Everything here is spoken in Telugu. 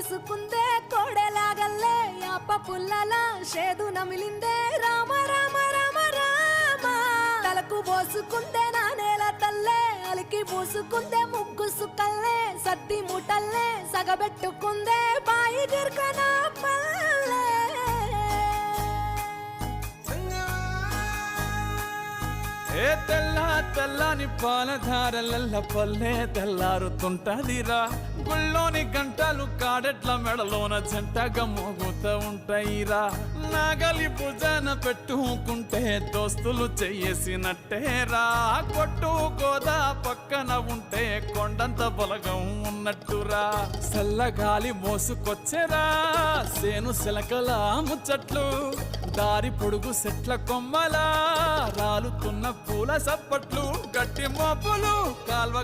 ముడుసుకుందే కోడెలాగల్లే యాప పుల్లల షేదు నమిలిందే రామ రామ రామ రామ తలకు పోసుకుందే నా నేల తల్లే అలికి పూసుకుందే ముగ్గు సుక్కల్లే సత్తి మూటల్లే సగబెట్టుకుందే బాయి గిర్కనా పల్లె ఏ తెల్ల తెల్లని పాలధారలల్ల పల్లె తెల్లారుతుంటదిరా గుళ్ళోని గంటలు కాడెట్ల మెడలోన జంటగా మోగుతూ ఉంటాయిరా నాగలి భుజాన పెట్టుకుంటే దోస్తులు చెయ్యేసినట్టేరా కొట్టు గోదా పక్కన ఉంటే కొండంత బలగం ఉన్నట్టురా చల్లగాలి మోసుకొచ్చెరా సేను శిలకల ముచ్చట్లు దారి పొడుగు సెట్ల కొమ్మలా రాలుతున్న పూల సప్పట్లు గట్టి మోపులు కాల్వ